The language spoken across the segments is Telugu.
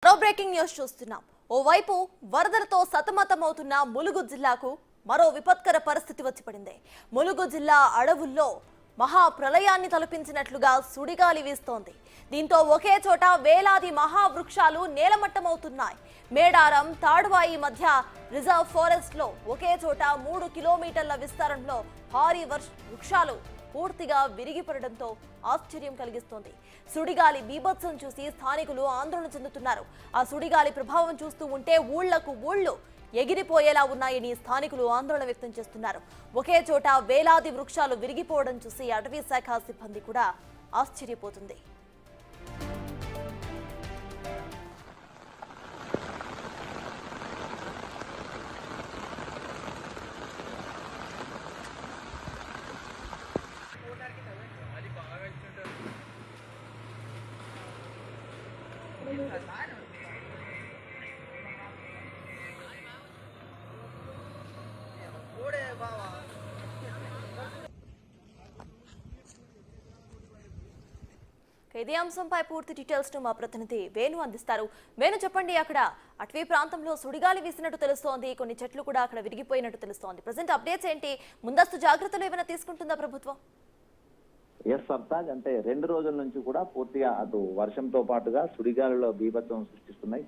మరో బ్రేకింగ్ న్యూస్ చూస్తున్నాం. ఓవైపు వరదలతో సతమతమవుతున్న ములుగు జిల్లాకు మరో విపత్కర పరిస్థితి వచ్చి పడింది. ములుగు జిల్లా అడవుల్లో మహా ప్రళయాన్ని తలపించినట్లుగా సుడిగాలి వీస్తోంది. దీంతో ఒకే చోట వేలాది మహావృక్షాలు నేలమట్టమవుతున్నాయి. మేడారం తాడువాయి మధ్య రిజర్వ్ ఫారెస్ట్ లో ఒకే చోట 3 కిలోమీటర్ల విస్తరణలో భారీ వృక్షాలు పూర్తిగా విరిగిపడడంతో ఆశ్చర్యం కలిగిస్తోంది. సుడిగాలి బీభత్సం చూసి స్థానికులు ఆందోళన చెందుతున్నారు. ఆ సుడిగాలి ప్రభావం చూస్తూ ఉంటే ఊళ్లకు ఊళ్ళు ఎగిరిపోయేలా ఉన్నాయని స్థానికులు ఆందోళన వ్యక్తం చేస్తున్నారు. ఒకే చోట వేలాది వృక్షాలు విరిగిపోవడం చూసి అటవీ శాఖ సిబ్బంది కూడా ఆశ్చర్యపోతుంది. ఇదే అంశంపై పూర్తి డీటెయిల్స్ ను మా ప్రతినిధి వేణు అందిస్తారు. వేణు, చెప్పండి, అక్కడ అటవీ ప్రాంతంలో సుడిగాలి వీసినట్టు తెలుస్తోంది, కొన్ని చెట్లు కూడా అక్కడ విరిగిపోయినట్టు తెలుస్తోంది. ప్రజెంట్ అప్డేట్స్ ఏంటి? ముందస్తు జాగ్రత్తలు ఏమైనా తీసుకుంటుందా ప్రభుత్వం? ఎస్ సర్తాజ్, అంటే 2 రోజుల నుంచి కూడా పూర్తిగా అటు వర్షంతో పాటుగా సుడిగాలిలో బీభత్సం సృష్టిస్తున్నాయి.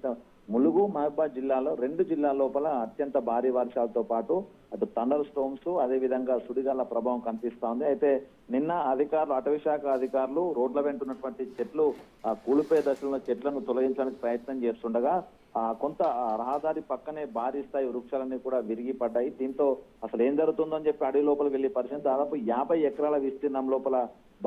ములుగు మహబూబాబాద్ జిల్లాలో 2 జిల్లాల లోపల అత్యంత భారీ వర్షాలతో పాటు అటు థండర్ స్టోమ్స్ అదే విధంగా సుడిగాల ప్రభావం కనిపిస్తా ఉంది. అయితే నిన్న అధికారులు, అటవీ శాఖ అధికారులు రోడ్ల వెంట ఉన్నటువంటి చెట్లు కూలిపోయే దశలో చెట్లను తొలగించడానికి ప్రయత్నం చేస్తుండగా కొంత రహదారి పక్కనే భారీ స్థాయి వృక్షాలన్నీ కూడా విరిగి పడ్డాయి. దీంతో అసలు ఏం జరుగుతుందో అని చెప్పి అడవి లోపల వెళ్లి పరిస్థితి దాదాపు 50 ఎకరాల విస్తీర్ణం లోపల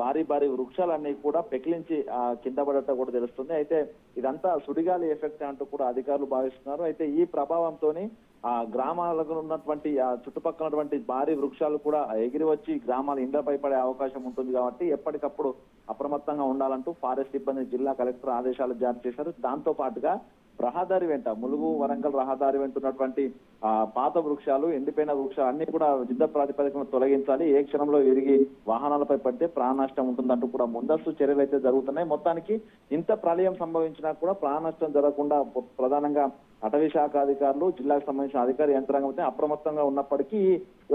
భారీ వృక్షాలన్నీ కూడా పెకిలించి కింద పడటం కూడా తెలుస్తుంది. అయితే ఇదంతా సుడిగాలి ఎఫెక్ట్ అంటూ కూడా అధికారులు భావిస్తున్నారు. అయితే ఈ ప్రభావంతో గ్రామాలకు ఉన్నటువంటి చుట్టుపక్కల ఉన్నటువంటి భారీ వృక్షాలు కూడా ఎగిరి వచ్చి గ్రామాల ఇండ్లపై పడే అవకాశం ఉంటుంది. కాబట్టి ఎప్పటికప్పుడు అప్రమత్తంగా ఉండాలంటూ ఫారెస్ట్ సిబ్బంది జిల్లా కలెక్టర్ ఆదేశాలు జారీ చేశారు. దాంతో పాటుగా రహదారి వెంట ములుగు వరంగల్ రహదారి వెంట ఉన్నటువంటి పాత వృక్షాలు, ఎండిపోయిన వృక్షాలు అన్ని కూడా యుద్ధ ప్రాతిపదికన తొలగించాలి. ఏ క్షణంలో విరిగి వాహనాలపై పడితే ప్రాణ నష్టం ఉంటుందంటూ కూడా ముందస్తు చర్యలు అయితే జరుగుతున్నాయి. మొత్తానికి ఇంత ప్రళయం సంభవించినా కూడా ప్రాణ నష్టం జరగకుండా ప్రధానంగా అటవీ శాఖ అధికారులు, జిల్లాకు సంబంధించిన అధికారి యంత్రాంగం అయితే అప్రమత్తంగా ఉన్నప్పటికీ ఈ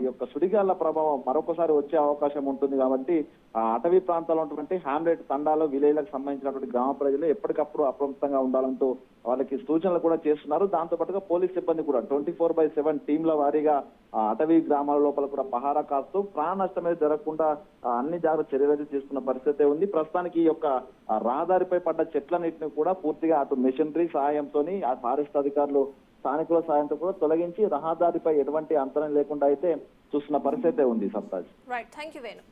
యొక్క సుడిగాళ్ల ప్రభావం మరొకసారి వచ్చే అవకాశం ఉంటుంది. కాబట్టి అటవీ ప్రాంతాల్లో ఉన్నటువంటి హ్యామ్లెట్, తండాలు, విలేజ్లకు సంబంధించినటువంటి గ్రామ ప్రజలు ఎప్పటికప్పుడు అప్రమత్తంగా ఉండాలంటూ వాళ్ళకి సూచనలు కూడా చేస్తున్నారు. దాంతో పాటుగా పోలీస్ సిబ్బంది కూడా 24/7 టీంల వారీగా అటవీ గ్రామాల లోపల కూడా పహారా కాస్తూ ప్రాణ నష్టం అనేది జరగకుండా అన్ని జాగ్రత్త చర్యలు తీసుకున్న పరిస్థితి ఉంది. ప్రస్తుతానికి ఈ యొక్క రహదారిపై పడ్డ చెట్లన్నింటినీ కూడా పూర్తిగా అటు మెషినరీ సహాయంతో ఆ ఫారెస్ట్ అధికారులు స్థానికుల సహాయంతో కూడా తొలగించి రహదారిపై ఎటువంటి అంతరం లేకుండా అయితే చూస్తున్న పరిస్థితి ఉంది. సర్తాజ్. Right, thank you Venu.